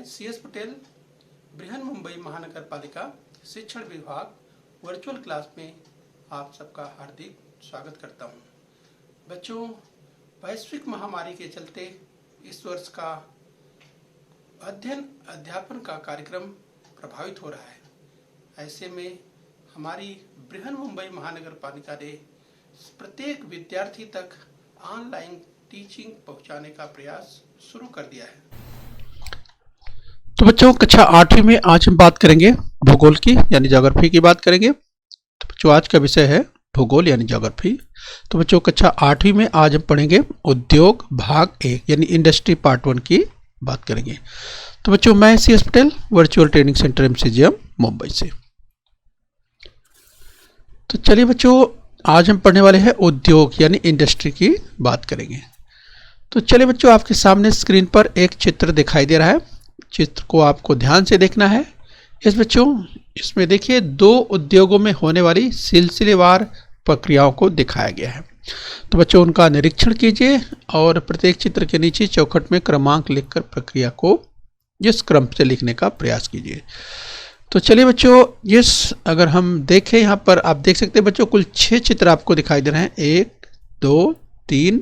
मैं CS पटेल बृहन मुंबई महानगर पालिका शिक्षण विभाग वर्चुअल क्लास में आप सबका हार्दिक स्वागत करता हूं। बच्चों, वैश्विक महामारी के चलते इस वर्ष का अध्ययन अध्यापन का कार्यक्रम प्रभावित हो रहा है। ऐसे में हमारी बृहन मुंबई महानगर पालिका ने प्रत्येक विद्यार्थी तक ऑनलाइन टीचिंग पहुंचाने का प्रयास शुरू कर दिया है। तो बच्चों, कक्षा 8वीं में आज हम बात करेंगे भूगोल की यानी ज्योग्राफी की बात करेंगे। तो बच्चों, आज का विषय है भूगोल यानी ज्योग्राफी। तो बच्चों, कक्षा 8वीं में आज हम पढ़ेंगे उद्योग भाग 1 यानी इंडस्ट्री पार्ट 1 की बात करेंगे। तो बच्चों, मैं CS Patel virtual training centre MCGM Mumbai से। तो चलिए बच्चों, आज हम पढ़ने वाले हैं उद्योग यानी इंडस्ट्री की बात करेंगे। तो चलिए बच्चों, आपके सामने स्क्रीन पर एक चित्र दिखाई दे रहा है। चित्र को आपको ध्यान से देखना है। इसमें देखिए 2 उद्योगों में होने वाली सिलसिलेवार प्रक्रियाओं को दिखाया गया है। तो बच्चों, उनका निरीक्षण कीजिए और प्रत्येक चित्र के नीचे चौखट में क्रमांक लिखकर प्रक्रिया को इस क्रम से लिखने का प्रयास कीजिए। तो चलिए बच्चों, अगर हम देखें यहाँ पर आप देख सकते हैं बच्चों, कुल 6 चित्र आपको दिखाई दे रहे हैं। 1 2 3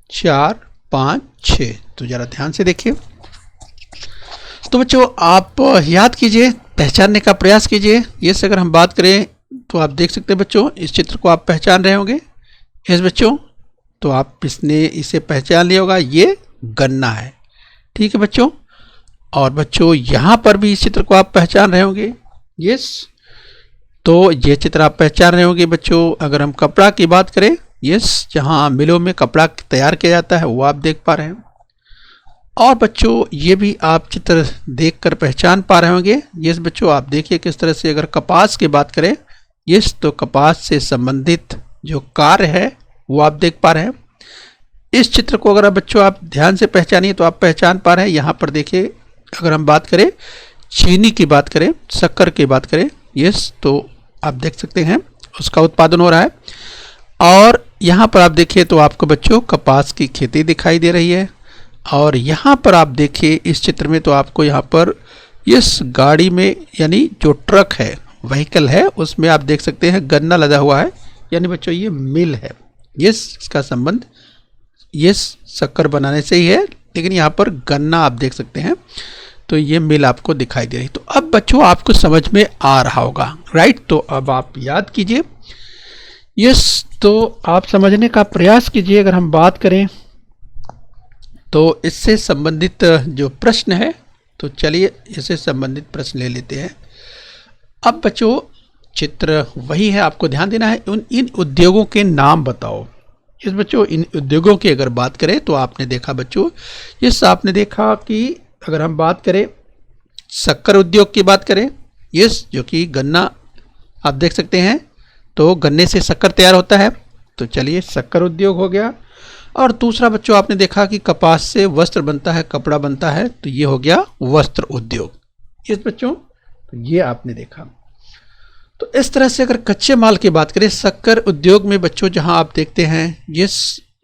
4 5 6। तो जरा ध्यान से देखिए। तो बच्चों, आप याद कीजिए, पहचानने का प्रयास कीजिए। अगर हम बात करें तो आप देख सकते हैं बच्चों, इस चित्र को आप पहचान रहे होंगे। बच्चों, तो आप इसे पहचान लिया होगा, ये गन्ना है। ठीक है बच्चों। और बच्चों, यहाँ पर भी इस चित्र को आप पहचान रहे होंगे। तो ये चित्र आप पहचान रहे होंगे बच्चों। अगर हम कपड़ा की बात करें, जहाँ मिलों में कपड़ा तैयार किया जाता है, वो आप देख पा रहे हैं। और बच्चों, ये भी आप चित्र देखकर पहचान पा रहे होंगे। बच्चों, आप देखिए किस तरह से अगर कपास की बात करें, तो कपास से संबंधित जो कार्य है वो आप देख पा रहे हैं। इस चित्र को अगर बच्चों आप ध्यान से पहचानिए तो आप पहचान पा रहे हैं। यहाँ पर देखिए, अगर हम बात करें चीनी की बात करें, शक्कर की बात करें, तो आप देख सकते हैं उसका उत्पादन हो रहा है। और यहाँ पर आप देखिए तो आपको बच्चों कपास की खेती दिखाई दे रही है। और यहाँ पर आप देखिए इस चित्र में, तो आपको यहाँ पर इस गाड़ी में यानी जो ट्रक है, व्हीकल है, उसमें आप देख सकते हैं गन्ना लदा हुआ है। यानी बच्चों ये मिल है। इसका संबंध शक्कर बनाने से ही है, लेकिन यहाँ पर गन्ना आप देख सकते हैं। तो ये मिल आपको दिखाई दे रही। तो अब बच्चों आपको समझ में आ रहा होगा, राइट। तो अब आप याद कीजिए। तो आप समझने का प्रयास कीजिए। अगर हम बात करें तो इससे संबंधित जो प्रश्न है, तो चलिए इससे संबंधित प्रश्न ले लेते हैं। अब बच्चों, चित्र वही है, आपको ध्यान देना है। इन उद्योगों के नाम बताओ। बच्चों, इन उद्योगों की अगर बात करें तो आपने देखा बच्चों, आपने देखा कि अगर हम बात करें शक्कर उद्योग की बात करें, जो कि गन्ना आप देख सकते हैं, तो गन्ने से शक्कर तैयार होता है। तो चलिए शक्कर उद्योग हो गया। और दूसरा बच्चों आपने देखा कि कपास से वस्त्र बनता है, कपड़ा बनता है, तो ये हो गया वस्त्र उद्योग। बच्चों, तो ये आपने देखा। तो इस तरह से अगर कच्चे माल की बात करें, शक्कर उद्योग में बच्चों जहां आप देखते हैं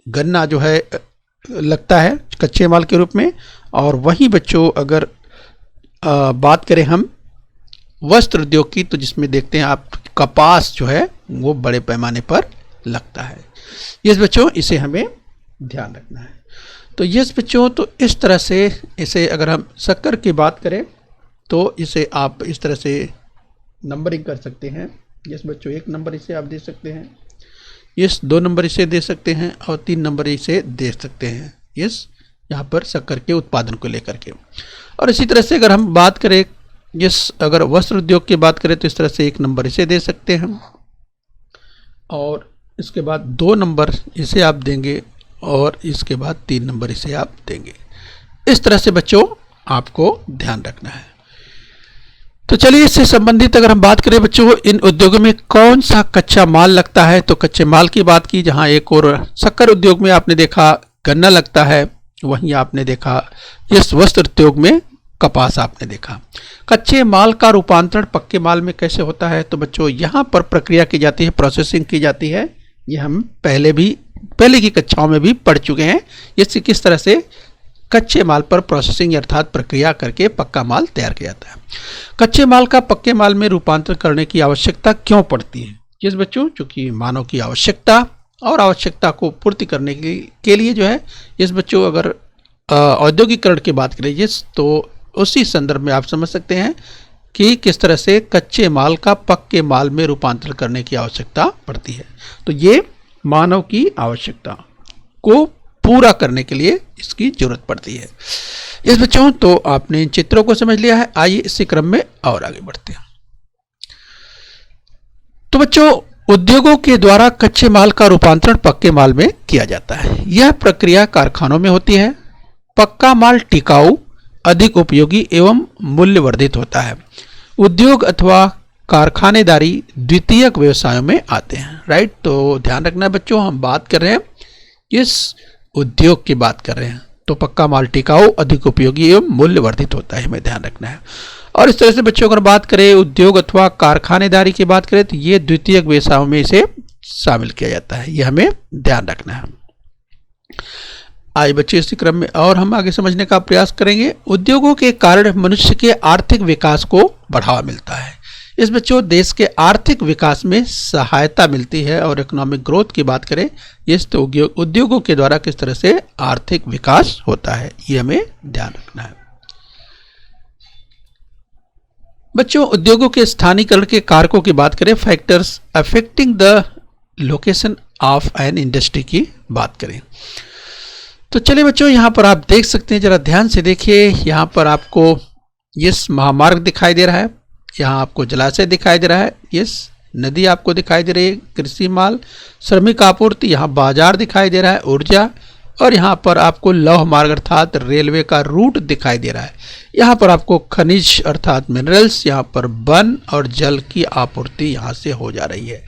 गन्ना जो है लगता है कच्चे माल के रूप में। और वहीं बच्चों अगर बात करें हम वस्त्र उद्योग की, तो जिसमें देखते हैं आप कपास जो है वो बड़े पैमाने पर लगता है। बच्चों, इसे हमें ध्यान रखना है। तो बच्चों, तो इस तरह से इसे अगर हम शक्कर की बात करें तो इसे आप इस तरह से नंबरिंग कर सकते हैं। बच्चों, 1 नंबर इसे आप दे सकते हैं, 2 नंबर इसे दे सकते हैं, और 3 नंबर इसे दे सकते हैं। यहाँ पर शक्कर के उत्पादन को लेकर के। और इसी तरह से अगर हम बात करें अगर वस्त्र उद्योग की बात करें, तो इस तरह से 1 नंबर इसे दे सकते हैं, और इसके बाद 2 नंबर इसे आप देंगे, और इसके बाद 3 नंबर इसे आप देंगे। इस तरह से बच्चों आपको ध्यान रखना है। तो चलिए इससे संबंधित अगर हम बात करें बच्चों, इन उद्योगों में कौन सा कच्चा माल लगता है, तो कच्चे माल की बात की, जहां एक और शक्कर उद्योग में आपने देखा गन्ना लगता है, वहीं आपने देखा वस्त्र उद्योग में कपास आपने देखा। कच्चे माल का रूपांतरण पक्के माल में कैसे होता है, तो बच्चों यहाँ पर प्रक्रिया की जाती है, प्रोसेसिंग की जाती है। ये हम पहले की कक्षाओं में भी पढ़ चुके हैं। इससे किस तरह से कच्चे माल पर प्रोसेसिंग अर्थात प्रक्रिया करके पक्का माल तैयार किया जाता है। कच्चे माल का पक्के माल में रूपांतर करने की आवश्यकता क्यों पड़ती है? जिस बच्चों, चूंकि मानव की आवश्यकता और आवश्यकता को पूर्ति करने के लिए जो है, इस बच्चों अगर औद्योगिकरण की बात करें तो उसी संदर्भ में आप समझ सकते हैं कि किस तरह से कच्चे माल का पक्के माल में रूपांतर करने की आवश्यकता पड़ती है। तो ये मानव की आवश्यकता को पूरा करने के लिए इसकी जरूरत पड़ती है। इस बच्चों, तो आपने इन चित्रों को समझ लिया है। आइए इसी क्रम में और आगे बढ़ते हैं। तो बच्चों, उद्योगों के द्वारा कच्चे माल का रूपांतरण पक्के माल में किया जाता है। यह प्रक्रिया कारखानों में होती है। पक्का माल टिकाऊ, अधिक उपयोगी एवं मूल्यवर्धित होता है। उद्योग अथवा कारखानेदारी द्वितीयक व्यवसायों में आते हैं। राइट, तो ध्यान रखना बच्चों, हम बात कर रहे हैं इस उद्योग की बात कर रहे हैं। तो पक्का माल टिकाऊ, अधिक उपयोगी एवं मूल्यवर्धित होता है, हमें ध्यान रखना है। और इस तरह से बच्चों अगर बात करें उद्योग अथवा कारखानेदारी की बात करें तो ये द्वितीयक व्यवसायों में इसे शामिल किया जाता है, ये हमें ध्यान रखना है। आज बच्चे इसी क्रम में और हम आगे समझने का प्रयास करेंगे। उद्योगों के कारण मनुष्य के आर्थिक विकास को बढ़ावा मिलता है। इस बच्चों, देश के आर्थिक विकास में सहायता मिलती है। और इकोनॉमिक ग्रोथ की बात करें, इस तो उद्योगों के द्वारा किस तरह से आर्थिक विकास होता है, ये हमें ध्यान रखना है। बच्चों, उद्योगों के स्थानीयकरण के कारकों की बात करें, factors affecting the location of an industry की बात करें तो चलिए बच्चों, यहाँ पर आप देख सकते हैं, जरा ध्यान से देखिए। यहाँ पर आपको ये महामार्ग दिखाई दे रहा है, यहाँ आपको जलाशय दिखाई दे रहा है, ये नदी आपको दिखाई दे रही है, कृषि माल, श्रमिक आपूर्ति, यहाँ बाजार दिखाई दे रहा है, ऊर्जा, और यहाँ पर आपको लौह मार्ग अर्थात रेलवे का रूट दिखाई दे रहा है। यहाँ पर आपको खनिज अर्थात मिनरल्स, यहाँ पर वन और जल की आपूर्ति यहाँ से हो जा रही है।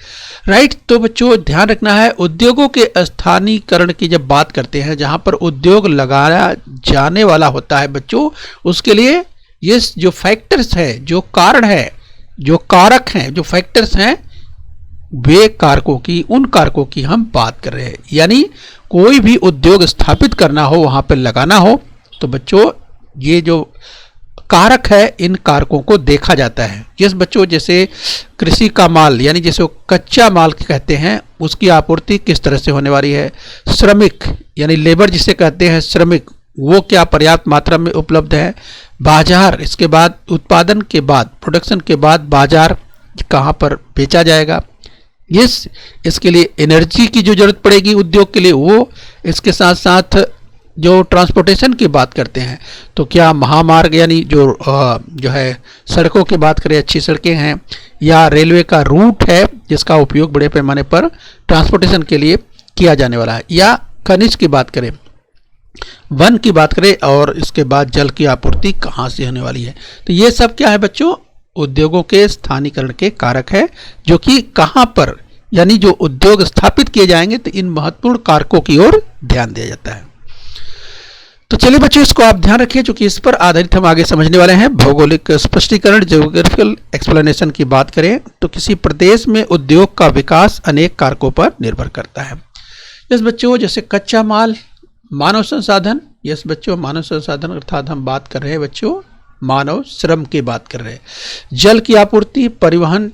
राइट, तो बच्चों ध्यान रखना है, उद्योगों के स्थानीयकरण की जब बात करते हैं, जहाँ पर उद्योग लगाया जाने वाला होता है बच्चों, उसके लिए ये जो फैक्टर्स है, जो कारण है, जो कारक हैं, जो फैक्टर्स हैं, वे कारकों की, उन कारकों की हम बात कर रहे हैं। यानी कोई भी उद्योग स्थापित करना हो, वहां पर लगाना हो, तो बच्चों ये जो कारक है, इन कारकों को देखा जाता है। जिस बच्चों जैसे कृषि का माल, यानी जैसे कच्चा माल कहते हैं, उसकी आपूर्ति किस तरह से होने वाली है। श्रमिक यानी लेबर जिसे कहते हैं श्रमिक, वो क्या पर्याप्त मात्रा में उपलब्ध है। बाजार, इसके बाद उत्पादन के बाद, प्रोडक्शन के बाद बाजार कहाँ पर बेचा जाएगा। इसके लिए एनर्जी की जो जरूरत पड़ेगी उद्योग के लिए, वो इसके साथ साथ जो ट्रांसपोर्टेशन की बात करते हैं, तो क्या महामार्ग यानी जो है सड़कों की बात करें, अच्छी सड़कें हैं, या रेलवे का रूट है जिसका उपयोग बड़े पैमाने पर ट्रांसपोर्टेशन के लिए किया जाने वाला है, या खनिज की बात करें, वन की बात करें, और इसके बाद जल की आपूर्ति कहाँ से होने वाली है। तो ये सब क्या है बच्चों, उद्योगों के स्थानीयकरण के कारक है, जो कि कहाँ पर, यानी जो उद्योग स्थापित किए जाएंगे, तो इन महत्वपूर्ण कारकों की ओर ध्यान दिया जाता है। तो चलिए बच्चों, इसको आप ध्यान रखिए, क्योंकि इस पर आधारित हम आगे समझने वाले हैं। भौगोलिक स्पष्टीकरण, ज्योग्राफिकल एक्सप्लेनेशन की बात करें तो किसी प्रदेश में उद्योग का विकास अनेक कारकों पर निर्भर करता है। इस बच्चों जैसे कच्चा माल, मानव संसाधन, यस बच्चों मानव संसाधन अर्थात हम बात कर रहे हैं बच्चों मानव श्रम की बात कर रहे हैं। जल की आपूर्ति, परिवहन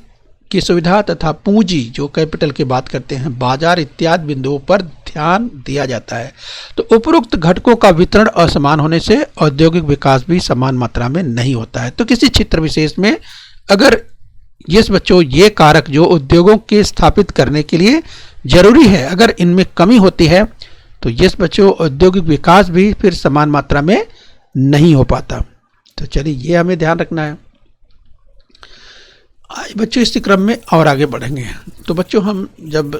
की सुविधा तथा पूंजी जो कैपिटल की बात करते हैं, बाजार इत्यादि बिंदुओं पर ध्यान दिया जाता है। तो उपरोक्त घटकों का वितरण असमान होने से औद्योगिक विकास भी समान मात्रा में नहीं होता है। तो किसी क्षेत्र विशेष में अगर यस बच्चों ये कारक जो उद्योगों के स्थापित करने के लिए जरूरी है, अगर इनमें कमी होती है तो यस बच्चों औद्योगिक विकास भी फिर समान मात्रा में नहीं हो पाता। तो चलिए ये हमें ध्यान रखना है। आज बच्चों इसी क्रम में और आगे बढ़ेंगे। तो बच्चों हम जब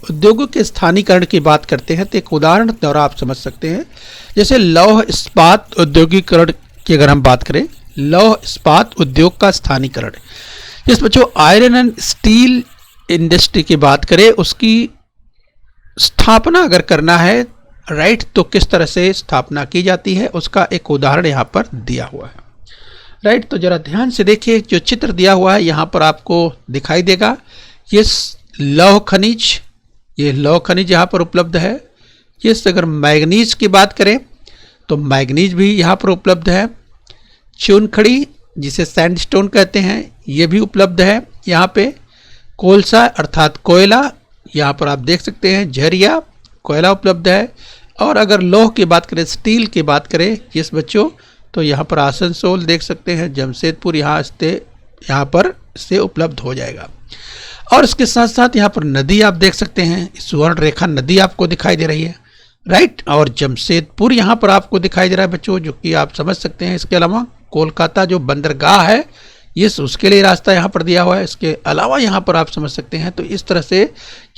उद्योगों के स्थानीयकरण की बात करते हैं तो एक उदाहरण द्वारा आप समझ सकते हैं। जैसे लौह इस्पात औद्योगिकरण की अगर हम बात करें, लौह इस्पात उद्योग का स्थानीयकरण, जिस बच्चों आयरन एंड स्टील इंडस्ट्री की बात करें, उसकी स्थापना अगर करना है राइट, तो किस तरह से स्थापना की जाती है उसका एक उदाहरण यहाँ पर दिया हुआ है। राइट, तो जरा ध्यान से देखिए, जो चित्र दिया हुआ है यहाँ पर आपको दिखाई देगा, ये लौह खनिज, ये लौह खनिज यहाँ पर उपलब्ध है। ये अगर मैग्नीज की बात करें तो मैग्नीज भी यहाँ पर उपलब्ध है। चूनखड़ी जिसे सैंडस्टोन कहते हैं ये भी उपलब्ध है यहाँ पे। कोलसा अर्थात कोयला यहाँ पर आप देख सकते हैं, झरिया कोयला उपलब्ध है। और अगर लौह की बात करें, स्टील की बात करें जिस बच्चों, तो यहाँ पर आसनसोल देख सकते हैं, जमशेदपुर यहाँ पर से उपलब्ध हो जाएगा। और इसके साथ साथ यहाँ पर नदी आप देख सकते हैं, सुवर्ण रेखा नदी आपको दिखाई दे रही है, राइट। और जमशेदपुर यहाँ पर आपको दिखाई दे रहा है बच्चों, जो कि आप समझ सकते हैं। इसके अलावा कोलकाता जो बंदरगाह है ये उसके लिए रास्ता यहाँ पर दिया हुआ है। इसके अलावा यहाँ पर आप समझ सकते हैं। तो इस तरह से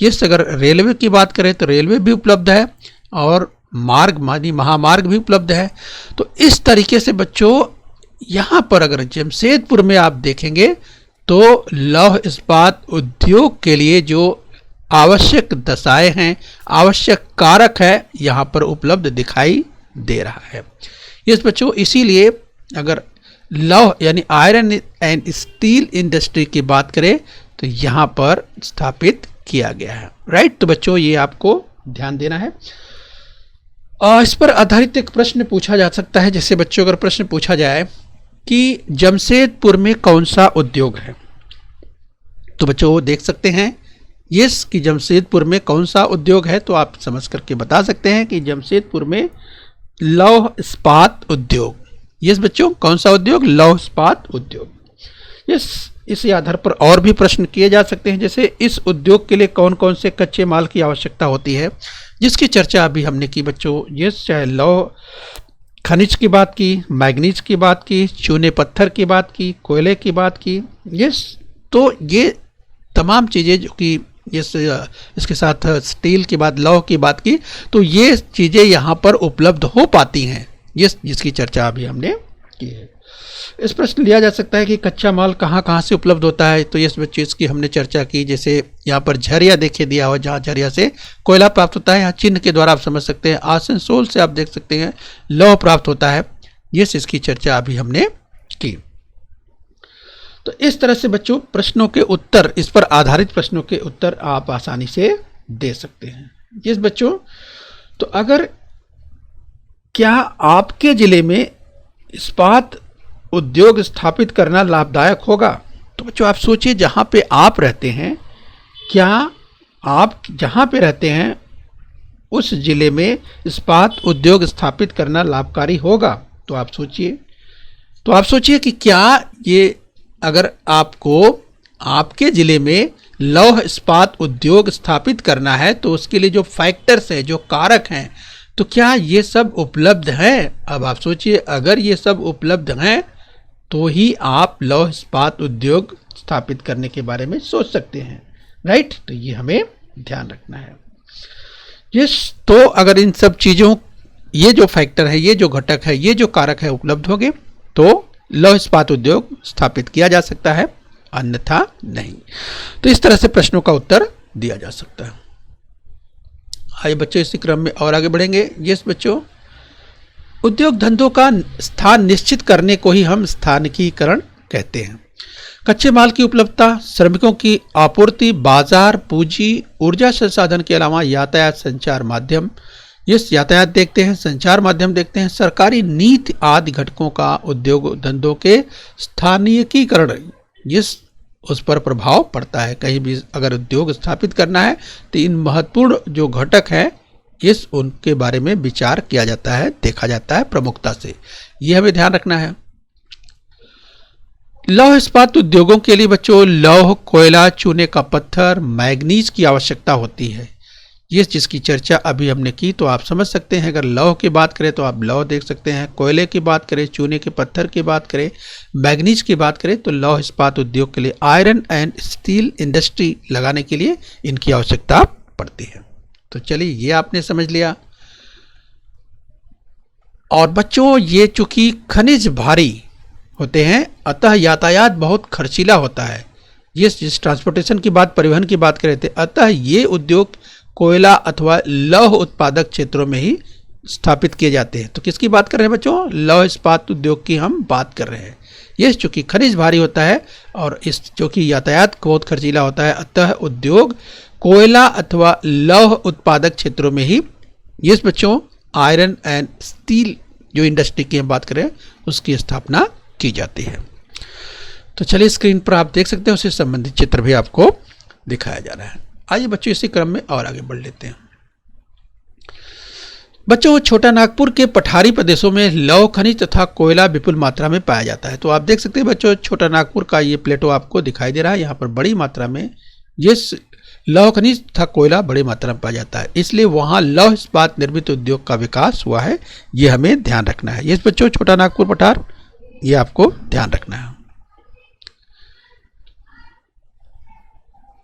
ये अगर रेलवे की बात करें तो रेलवे भी उपलब्ध है और मार्ग मानी महामार्ग भी उपलब्ध है। तो इस तरीके से बच्चों यहाँ पर अगर जमशेदपुर में आप देखेंगे तो लौह इस्पात उद्योग के लिए जो आवश्यक दशाएं हैं, आवश्यक कारक है, यहाँ पर उपलब्ध दिखाई दे रहा है। इस बच्चों इसीलिए अगर लौह यानी आयरन एंड स्टील इंडस्ट्री की बात करें तो यहाँ पर स्थापित किया गया है, राइट। तो बच्चों ये आपको ध्यान देना है। इस पर आधारित एक प्रश्न पूछा जा सकता है। जैसे बच्चों अगर प्रश्न पूछा जाए कि जमशेदपुर में कौन सा उद्योग है, तो बच्चों वो देख सकते हैं यस कि जमशेदपुर में कौन सा उद्योग है, तो आप समझ करके बता सकते हैं कि जमशेदपुर में लौह इस्पात उद्योग। यस बच्चों, कौन सा उद्योग? लौह इस्पात उद्योग। यस, इसी आधार पर और भी प्रश्न किए जा सकते हैं, जैसे इस उद्योग के लिए कौन कौन से कच्चे माल की आवश्यकता होती है, जिसकी चर्चा अभी हमने की बच्चों। यस, चाहे लौह खनिज की बात की, मैग्नीज की बात की, चूने पत्थर की बात की, कोयले की बात की। यस, तो ये तमाम चीज़ें जो कि इसके साथ स्टील की बात, लौह की बात की, तो ये चीज़ें यहाँ पर उपलब्ध हो पाती हैं, जिसकी चर्चा अभी हमने की है। इस प्रश्न लिया जा सकता है कि कच्चा माल कहाँ कहाँ से उपलब्ध होता है, तो इस चीज़ की हमने चर्चा की। जैसे यहाँ पर झरिया देखिए दिया हुआ, जहाँ झरिया से कोयला प्राप्त होता है, यहाँ चिन्ह के द्वारा आप समझ सकते हैं। आसनसोल से आप देख सकते हैं लौह प्राप्त होता है, इसकी चर्चा अभी हमने की। तो इस तरह से बच्चों प्रश्नों के उत्तर, इस पर आधारित प्रश्नों के उत्तर आप आसानी से दे सकते हैं। यस बच्चों, तो अगर क्या आपके जिले में इस्पात उद्योग स्थापित करना लाभदायक होगा, तो बच्चों आप सोचिए जहाँ पे आप रहते हैं, क्या आप जहाँ पे रहते हैं उस जिले में इस्पात उद्योग स्थापित करना लाभकारी होगा? तो आप सोचिए कि क्या ये अगर आपको आपके ज़िले में लौह इस्पात उद्योग स्थापित करना है तो उसके लिए जो फैक्टर्स हैं, जो कारक हैं, तो क्या ये सब उपलब्ध हैं? अब आप सोचिए, अगर ये सब उपलब्ध हैं तो ही आप लौह इस्पात उद्योग स्थापित करने के बारे में सोच सकते हैं, राइट। तो ये हमें ध्यान रखना है। यस, तो अगर इन सब चीज़ों, ये जो फैक्टर है, ये जो घटक है, ये जो कारक है उपलब्ध होंगे तो लौह इस्पात उद्योग स्थापित किया जा सकता है, अन्यथा नहीं। तो इस तरह से प्रश्नों का उत्तर दिया जा सकता है। आइए बच्चों इसी क्रम में और आगे बढ़ेंगे। यस बच्चों, उद्योग धंधों का स्थान निश्चित करने को ही हम स्थानिकीकरण कहते हैं। कच्चे माल की उपलब्धता, श्रमिकों की आपूर्ति, बाजार, पूंजी, ऊर्जा संसाधन के अलावा यातायात, संचार माध्यम, यातायात देखते हैं, संचार माध्यम देखते हैं, सरकारी नीति आदि घटकों का उद्योग धंधों के स्थानीयकीकरण उस पर प्रभाव पड़ता है। कहीं भी अगर उद्योग स्थापित करना है तो इन महत्वपूर्ण जो घटक हैं उनके बारे में विचार किया जाता है, देखा जाता है प्रमुखता से। यह हमें ध्यान रखना है। लौह इस्पात उद्योगों के लिए बच्चों लौह, कोयला, चूने का पत्थर, मैग्नीज की आवश्यकता होती है। ये जिसकी चर्चा अभी हमने की, तो आप समझ सकते हैं। अगर लौह की बात करें तो आप लौह देख सकते हैं, कोयले की बात करें, चूने के पत्थर की बात करें, मैग्नीज की बात करें, तो लौह इस्पात उद्योग के लिए आयरन एंड स्टील इंडस्ट्री लगाने के लिए इनकी आवश्यकता पड़ती है। तो चलिए ये आपने समझ लिया। और बच्चों ये चूंकि खनिज भारी होते हैं, अतः यातायात बहुत खर्चीला होता है। ये जिस ट्रांसपोर्टेशन की बात, परिवहन की बात कर रहे थे, अतः ये उद्योग कोयला अथवा लौह उत्पादक क्षेत्रों में ही स्थापित किए जाते हैं। तो किसकी बात कर रहे हैं बच्चों? लौह इस्पात उद्योग की हम बात कर रहे हैं। ये चूंकि खनिज भारी होता है और इस चूंकि यातायात बहुत खर्चीला होता है, अतः उद्योग कोयला अथवा लौह उत्पादक क्षेत्रों में ही बच्चों आयरन एंड स्टील जो इंडस्ट्री की हम बात करें उसकी स्थापना की जाती है। तो चलिए स्क्रीन पर आप देख सकते हैं, उससे संबंधित चित्र भी आपको दिखाया जा रहा है। आइए बच्चों इसी क्रम में और आगे बढ़ लेते हैं। बच्चों छोटा नागपुर के पठारी प्रदेशों में लौह खनिज तथा कोयला विपुल मात्रा में पाया जाता है। तो आप देख सकते हैं बच्चों छोटा नागपुर का ये प्लेटो आपको दिखाई दे रहा है। यहाँ पर बड़ी मात्रा में ये लौह खनिज तथा कोयला बड़ी मात्रा में पाया जाता है, इसलिए वहाँ लौह इस्पात निर्मित उद्योग का विकास हुआ है। ये हमें ध्यान रखना है। ये बच्चों छोटा नागपुर पठार ये आपको ध्यान रखना है।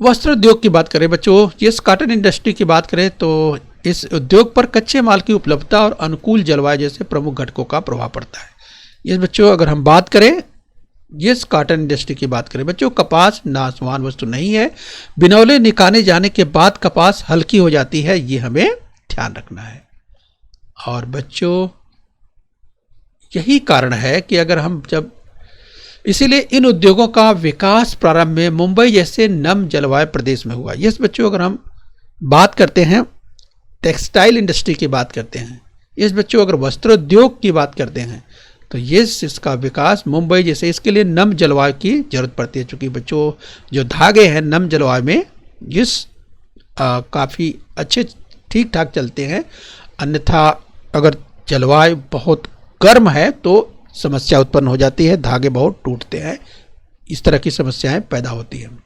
वस्त्र उद्योग की बात करें बच्चों, इस कॉटन इंडस्ट्री की बात करें तो इस उद्योग पर कच्चे माल की उपलब्धता और अनुकूल जलवायु जैसे प्रमुख घटकों का प्रभाव पड़ता है। ये बच्चों अगर हम बात करें इस कॉटन इंडस्ट्री की बात करें बच्चों, कपास नाशवान वस्तु नहीं है। बिनौले निकाले जाने के बाद कपास हल्की हो जाती है, ये हमें ध्यान रखना है। और बच्चों यही कारण है कि अगर हम जब इसीलिए इन उद्योगों का विकास प्रारंभ में मुंबई जैसे नम जलवायु प्रदेश में हुआ। यस बच्चों अगर हम बात करते हैं टेक्सटाइल इंडस्ट्री की बात करते हैं, इस बच्चों अगर वस्त्र उद्योग की बात करते हैं तो ये इसका विकास मुंबई जैसे इसके लिए नम जलवायु की जरूरत पड़ती है। चूँकि बच्चों जो धागे हैं नम जलवायु में इस काफ़ी अच्छे ठीक ठाक चलते हैं, अन्यथा अगर जलवायु बहुत गर्म है तो समस्या उत्पन्न हो जाती है, धागे बहुत टूटते हैं, इस तरह की समस्याएं पैदा होती हैं।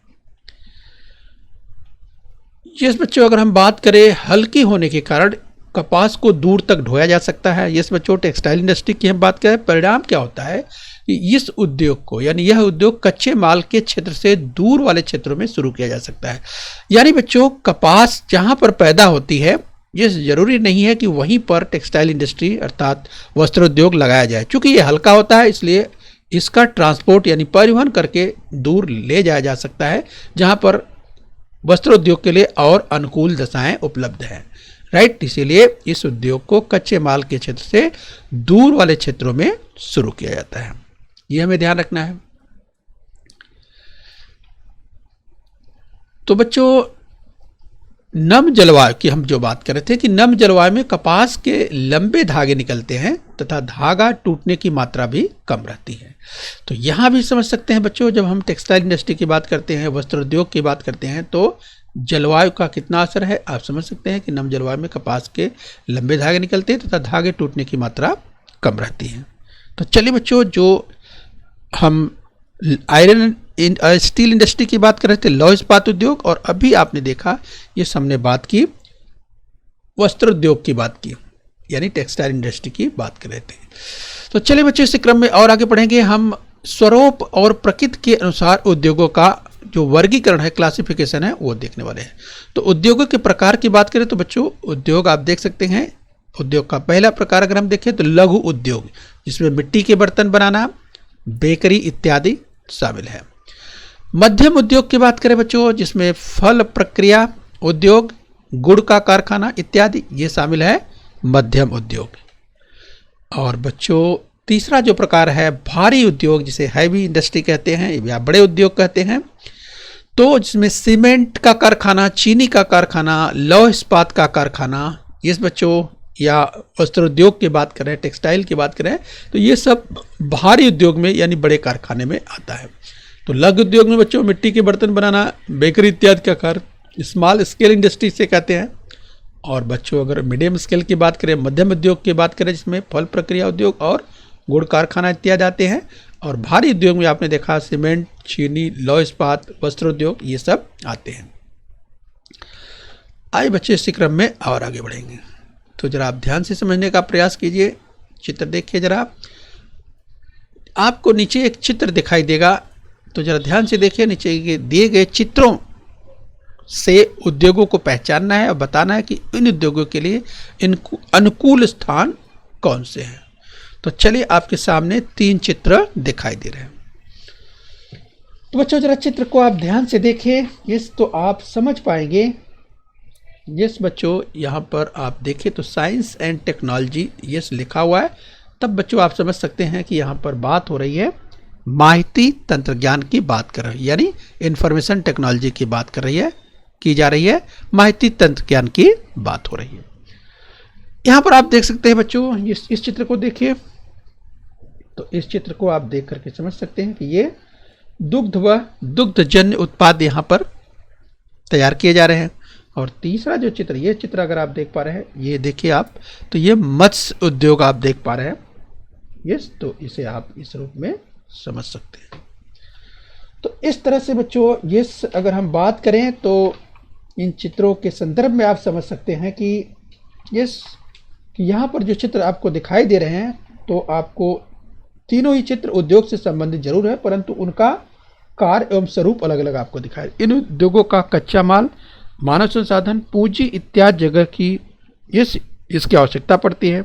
यस बच्चों अगर हम बात करें हल्की होने के कारण कपास को दूर तक ढोया जा सकता है। यस बच्चों टेक्सटाइल इंडस्ट्री की हम बात करें, परिणाम क्या होता है कि इस उद्योग को यानी यह उद्योग कच्चे माल के क्षेत्र से दूर वाले क्षेत्रों में शुरू किया जा सकता है। यानी बच्चों कपास जहां पर पैदा होती है ये जरूरी नहीं है कि वहीं पर टेक्सटाइल इंडस्ट्री अर्थात वस्त्र उद्योग लगाया जाए। चूंकि ये हल्का होता है इसलिए इसका ट्रांसपोर्ट यानी परिवहन करके दूर ले जाया जा सकता है, जहां पर वस्त्र उद्योग के लिए और अनुकूल दशाएं उपलब्ध हैं। राइट, इसीलिए इस उद्योग को कच्चे माल के क्षेत्र से दूर वाले क्षेत्रों में शुरू किया जाता है, यह हमें ध्यान रखना है। तो बच्चों नम जलवायु की हम जो बात कर रहे थे कि नम जलवायु में कपास के लंबे धागे निकलते हैं तथा धागा टूटने की मात्रा भी कम रहती है। तो यहाँ भी समझ सकते हैं बच्चों जब हम टेक्सटाइल इंडस्ट्री की बात करते हैं वस्त्र उद्योग की बात करते हैं तो जलवायु का कितना असर है आप समझ सकते हैं कि नम जलवायु में कपास के लंबे धागे निकलते हैं तथा धागे टूटने की मात्रा कम रहती है। तो चलिए बच्चों जो हम आयरन स्टील इंडस्ट्री की बात कर रहे थे, लौह इस्पात उद्योग, और अभी आपने देखा ये हमने बात की वस्त्र उद्योग की बात की यानी टेक्सटाइल इंडस्ट्री की बात कर रहे थे। तो चलिए बच्चों इस क्रम में और आगे बढ़ेंगे। हम स्वरूप और प्रकृति के अनुसार उद्योगों का जो वर्गीकरण है क्लासिफिकेशन है वो देखने वाले हैं। तो उद्योगों के प्रकार की बात करें तो बच्चों उद्योग आप देख सकते हैं, उद्योग का पहला प्रकार अगर हम देखें तो लघु उद्योग, जिसमें मिट्टी के बर्तन बनाना, बेकरी इत्यादि शामिल है। मध्यम उद्योग की बात करें बच्चों जिसमें फल प्रक्रिया उद्योग, गुड़ का कारखाना इत्यादि ये शामिल है मध्यम उद्योग। और बच्चों तीसरा जो प्रकार है भारी उद्योग जिसे हैवी इंडस्ट्री कहते हैं या बड़े उद्योग कहते हैं, तो जिसमें सीमेंट का कारखाना, चीनी का कारखाना, लौह इस्पात का कारखाना, ये बच्चों या वस्त्र उद्योग की बात करें, टेक्सटाइल की बात करें तो ये सब भारी उद्योग में यानी बड़े कारखाने में आता है। तो लघु उद्योग में बच्चों मिट्टी के बर्तन बनाना, बेकरी इत्यादि का कार्य स्मॉल स्केल इंडस्ट्री से कहते हैं। और बच्चों अगर मीडियम स्केल की बात करें, मध्यम उद्योग की बात करें जिसमें फल प्रक्रिया उद्योग और गुड़ कारखाना इत्यादि आते हैं। और भारी उद्योग में आपने देखा सीमेंट, चीनी, लौह इस्पात, वस्त्र उद्योग ये सब आते हैं। आइए बच्चे इसी क्रम में और आगे बढ़ेंगे। तो जरा आप ध्यान से समझने का प्रयास कीजिए, चित्र देखिए जरा, आपको नीचे एक चित्र दिखाई देगा तो जरा ध्यान से देखिए। नीचे के दिए गए चित्रों से उद्योगों को पहचानना है और बताना है कि इन उद्योगों के लिए इनको अनुकूल स्थान कौन से हैं। तो चलिए आपके सामने 3 चित्र दिखाई दे रहे हैं। तो बच्चों जरा चित्र को आप ध्यान से देखिए, इस तो आप समझ पाएंगे। यस बच्चों यहाँ पर आप देखें तो साइंस एंड टेक्नोलॉजी यस लिखा हुआ है, तब बच्चों आप समझ सकते हैं कि यहाँ पर बात हो रही है माहिती तंत्रज्ञान की बात कर रही है, यानी इंफॉर्मेशन टेक्नोलॉजी की बात की जा रही है, माहिती तंत्रज्ञान की बात हो रही है। यहाँ पर आप देख सकते हैं बच्चों, इस चित्र को देखिए। तो इस चित्र को आप देख करके समझ सकते हैं कि ये दुग्ध व दुग्धजन्य उत्पाद यहाँ पर तैयार किए जा रहे हैं। और तीसरा जो चित्र, ये चित्र अगर आप देख पा रहे हैं, ये देखिए आप, तो ये मत्स्य उद्योग आप देख पा रहे हैं। यस, तो इसे आप इस रूप में समझ सकते हैं। तो इस तरह से बच्चों, यस, अगर हम बात करें तो इन चित्रों के संदर्भ में आप समझ सकते हैं कि यस, कि यहाँ पर जो चित्र आपको दिखाई दे रहे हैं, तो आपको तीनों ही चित्र उद्योग से संबंधित जरूर है, परंतु उनका कार्य एवं स्वरूप अलग अलग आपको दिखाई। इन उद्योगों का कच्चा माल, मानव संसाधन, पूंजी इत्यादि जगह की इसकी आवश्यकता पड़ती है।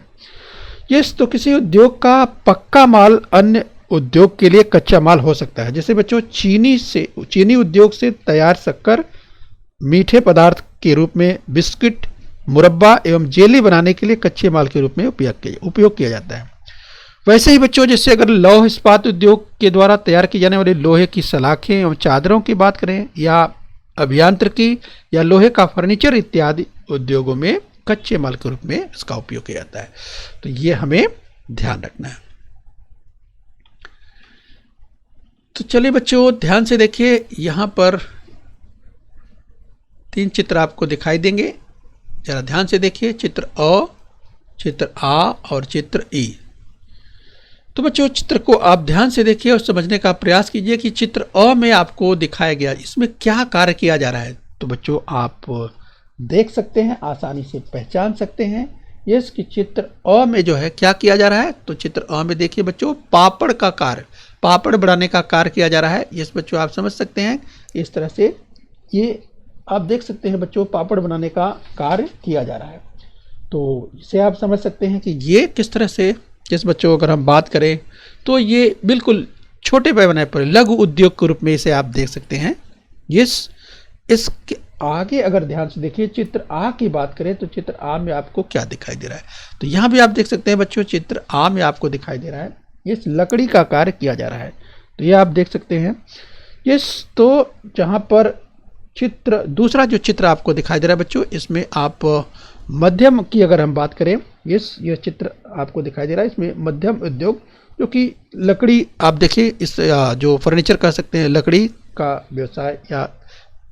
यस, तो किसी उद्योग का पक्का माल अन्य उद्योग के लिए कच्चा माल हो सकता है। जैसे बच्चों, चीनी उद्योग से तैयार शक्कर मीठे पदार्थ के रूप में, बिस्किट, मुरब्बा एवं जेली बनाने के लिए कच्चे माल के रूप में उपयोग किया जाता है। वैसे ही बच्चों, जैसे अगर लौह इस्पात उद्योग के द्वारा तैयार की जाने वाली लोहे की सलाखें एवं चादरों की बात करें, या अभियांत्रिकी या लोहे का फर्नीचर इत्यादि उद्योगों में कच्चे माल के रूप में इसका उपयोग किया जाता है। तो ये हमें ध्यान रखना है। तो चलिए बच्चों, ध्यान से देखिए, यहां पर 3 चित्र आपको दिखाई देंगे। जरा ध्यान से देखिए, चित्र अ, चित्र आ और चित्र ई। तो बच्चों, चित्र को आप ध्यान से देखिए और समझने का प्रयास कीजिए कि चित्र अ में आपको दिखाया गया, इसमें क्या कार्य किया जा रहा है। तो बच्चों, आप देख सकते हैं, आसानी से पहचान सकते हैं यस कि चित्र अ में जो है क्या किया जा रहा है। तो चित्र अ में देखिए बच्चों, पापड़ का कार्य, पापड़ बनाने का कार्य किया जा रहा है। यस बच्चों, आप समझ सकते हैं इस तरह से, ये आप देख सकते हैं बच्चों, पापड़ बनाने का कार्य किया जा रहा है। तो इसे आप समझ सकते हैं कि ये किस तरह से, जिस बच्चों अगर हम बात करें तो ये बिल्कुल छोटे पैमाने पर लघु उद्योग के रूप में इसे आप देख सकते हैं। इसके आगे अगर ध्यान से देखिए, चित्र आ की बात करें तो चित्र आ में आपको क्या दिखाई दे रहा है। तो यहाँ भी आप देख सकते हैं बच्चों, चित्र आ में आपको दिखाई दे रहा है इस लकड़ी का कार्य किया जा रहा है। तो ये आप देख सकते हैं। तो जहाँ पर चित्र, दूसरा जो चित्र आपको दिखाई दे रहा है बच्चों, इसमें आप मध्यम की अगर हम बात करें, यह चित्र आपको दिखाई दे रहा है, इसमें मध्यम उद्योग, जो कि लकड़ी, आप देखिए इस जो फर्नीचर कह सकते हैं, लकड़ी का व्यवसाय या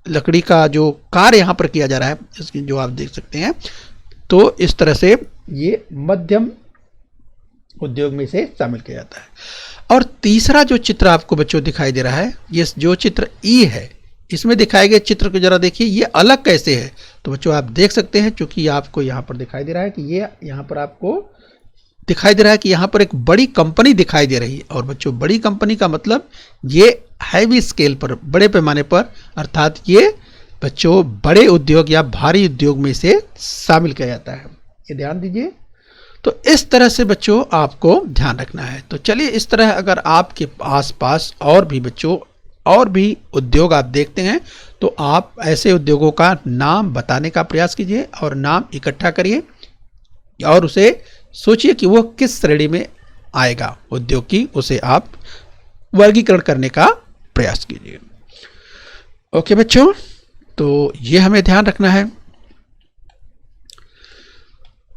लकड़ी का जो कार्य यहाँ पर किया जा रहा है, इसकी जो आप देख सकते हैं। तो इस तरह से ये मध्यम उद्योग में से शामिल किया जाता है। और तीसरा जो चित्र आपको बच्चों दिखाई दे रहा है, ये जो चित्र ई है, इसमें दिखाए गए चित्र को जरा देखिए, ये अलग कैसे है। तो बच्चों आप देख सकते हैं, चूंकि आपको यहाँ पर दिखाई दे रहा है कि ये यहाँ पर आपको दिखाई दे रहा है कि यहाँ पर एक बड़ी कंपनी दिखाई दे रही है। और बच्चों, बड़ी कंपनी का मतलब ये हैवी स्केल पर, बड़े पैमाने पर, अर्थात ये बच्चों बड़े उद्योग या भारी उद्योग में से शामिल किया जाता है। ये ध्यान दीजिए। तो इस तरह से बच्चों आपको ध्यान रखना है। तो चलिए, इस तरह अगर आपके आसपास और भी बच्चों और भी उद्योग आप देखते हैं, तो आप ऐसे उद्योगों का नाम बताने का प्रयास कीजिए और नाम इकट्ठा करिए और उसे सोचिए कि वो किस श्रेणी में आएगा उद्योग की, उसे आप वर्गीकरण करने का प्रयास कीजिए। ओके बच्चों, तो ये हमें ध्यान रखना है।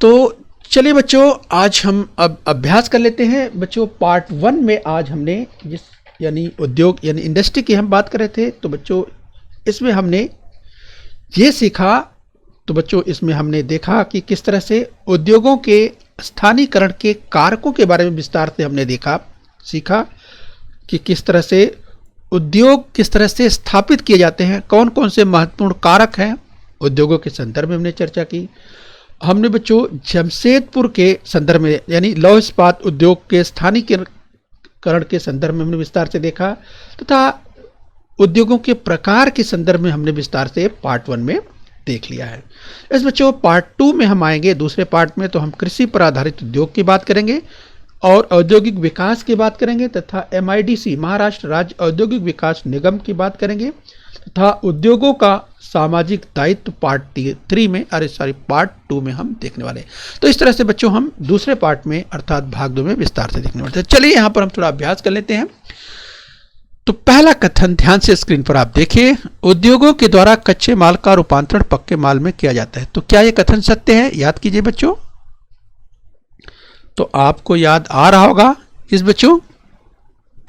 तो चलिए बच्चों, आज हम अब अभ्यास कर लेते हैं। बच्चों, पार्ट 1 में आज हमने जिस यानी उद्योग यानी इंडस्ट्री की हम बात कर रहे थे, तो बच्चों इसमें हमने ये सीखा, तो बच्चों इसमें हमने देखा कि किस तरह से उद्योगों के स्थानीयकरण के कारकों के बारे में विस्तार से हमने सीखा कि किस तरह से उद्योग किस तरह से स्थापित किए जाते हैं, कौन कौन से महत्वपूर्ण कारक हैं उद्योगों के संदर्भ में हमने चर्चा की। हमने बच्चों जमशेदपुर के संदर्भ में यानी लौह इस्पात उद्योग के स्थानीयकरण के संदर्भ में हमने विस्तार से देखा, तथा उद्योगों के प्रकार के संदर्भ में हमने विस्तार से पार्ट 1 में देख लिया है। इस बच्चों पार्ट 2 में हम आएंगे, दूसरे पार्ट में तो हम कृषि पर आधारित उद्योग की बात करेंगे और औद्योगिक विकास की बात करेंगे, तथा MIDC महाराष्ट्र राज्य औद्योगिक विकास निगम की बात करेंगे, तथा उद्योगों का सामाजिक दायित्व पार्ट 2 में हम देखने वाले हैं। तो इस तरह से बच्चों हम दूसरे पार्ट में अर्थात भाग 2 में विस्तार से देखने वाले हैं। चलिए यहाँ पर हम थोड़ा अभ्यास कर लेते हैं। तो पहला कथन ध्यान से स्क्रीन पर आप देखिए, उद्योगों के द्वारा कच्चे माल का रूपांतरण पक्के माल में किया जाता है। तो क्या यह कथन सत्य है? याद कीजिए बच्चों, तो आपको याद आ रहा होगा इस बच्चों,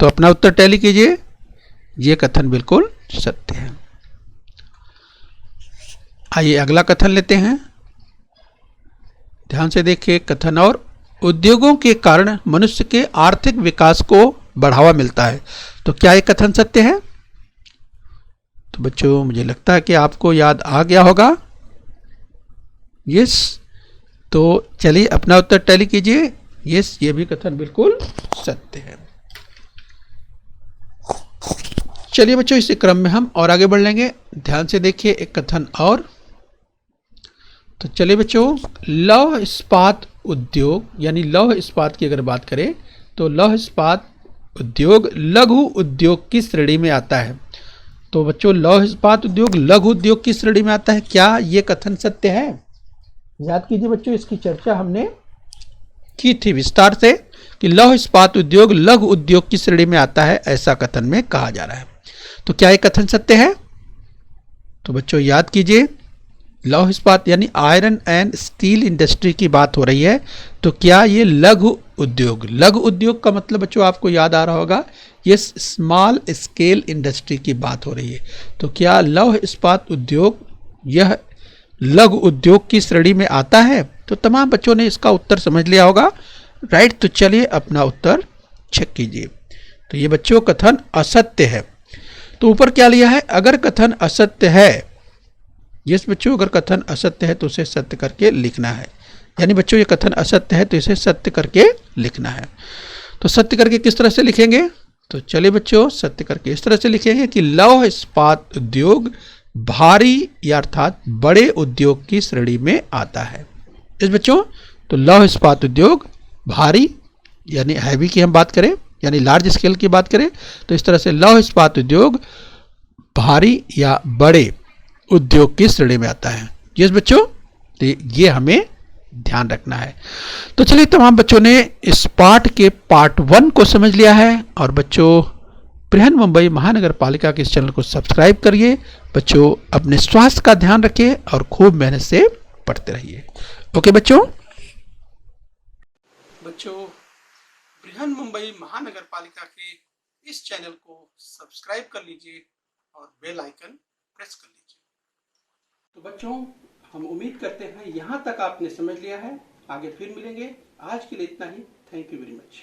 तो अपना उत्तर टैली कीजिए। ये कथन बिल्कुल सत्य है। आइए अगला कथन लेते हैं, ध्यान से देखिए कथन। और उद्योगों के कारण मनुष्य के आर्थिक विकास को बढ़ावा मिलता है। तो क्या ये कथन सत्य है? तो बच्चों मुझे लगता है कि आपको याद आ गया होगा। यस, तो चलिए अपना उत्तर टैली कीजिए। यस, ये भी कथन बिल्कुल सत्य है। चलिए बच्चों, इसी क्रम में हम और आगे बढ़ लेंगे। ध्यान से देखिए एक कथन और। तो चलिए बच्चों, लौह इस्पात उद्योग यानी लौह इस्पात की अगर बात करें तो लौह इस्पात उद्योग लघु उद्योग की श्रेणी में आता है। तो बच्चों, लौह इस्पात उद्योग लघु उद्योग की श्रेणी में आता है। क्या ये कथन सत्य है? याद कीजिए बच्चों, इसकी चर्चा हमने की थी विस्तार से कि लौह इस्पात उद्योग लघु उद्योग की श्रेणी में आता है, ऐसा कथन में कहा जा रहा है। तो क्या ये कथन सत्य है? तो बच्चों याद कीजिए, लौह इस्पात यानी आयरन एंड स्टील इंडस्ट्री की बात हो रही है। तो क्या ये लघु उद्योग का मतलब बच्चों आपको याद आ रहा होगा, ये स्मॉल स्केल इंडस्ट्री की बात हो रही है। तो क्या लौह इस्पात उद्योग यह लघु उद्योग की श्रेणी में आता है? तो तमाम बच्चों ने इसका उत्तर समझ लिया होगा, राइट। तो चलिए अपना उत्तर चेक कीजिए। तो ये बच्चों कथन असत्य है। तो ऊपर क्या लिया है? अगर कथन असत्य है, यस बच्चों, अगर कथन असत्य है तो उसे सत्य करके लिखना है। यानी बच्चों ये कथन असत्य है तो इसे सत्य करके लिखना है। तो सत्य करके किस तरह से लिखेंगे? तो चलिए बच्चों, सत्य करके इस तरह से लिखेंगे कि लौह इस्पात उद्योग भारी या अर्थात बड़े उद्योग की श्रेणी में आता है। इस बच्चों, तो लौह इस्पात उद्योग भारी यानी हैवी की हम बात करें यानी लार्ज स्केल की बात करें तो इस तरह से लौह इस्पात उद्योग भारी या बड़े उद्योग की श्रेणी में आता है। यस बच्चों, तो ये हमें ध्यान रखना है। तो चलिए, तमाम बच्चों ने इस पाठ के पार्ट 1 को समझ लिया है। और बच्चों, बृहन मुंबई महानगर पालिका के इस चैनल को सब्सक्राइब करिए। बच्चों, अपने स्वास्थ्य का ध्यान रखिए और खूब मेहनत से पढ़ते रहिए। ओके बच्चों। बच्चों, बृहन मुंबई महानगर पालिका के इस चैनल को सब्सक्राइब कर लीजिए और बेल आइकन प्रेस कर लीजिए। तो बच्चों, हम उम्मीद करते हैं यहाँ तक आपने समझ लिया है। आगे फिर मिलेंगे। आज के लिए इतना ही। Thank you very much.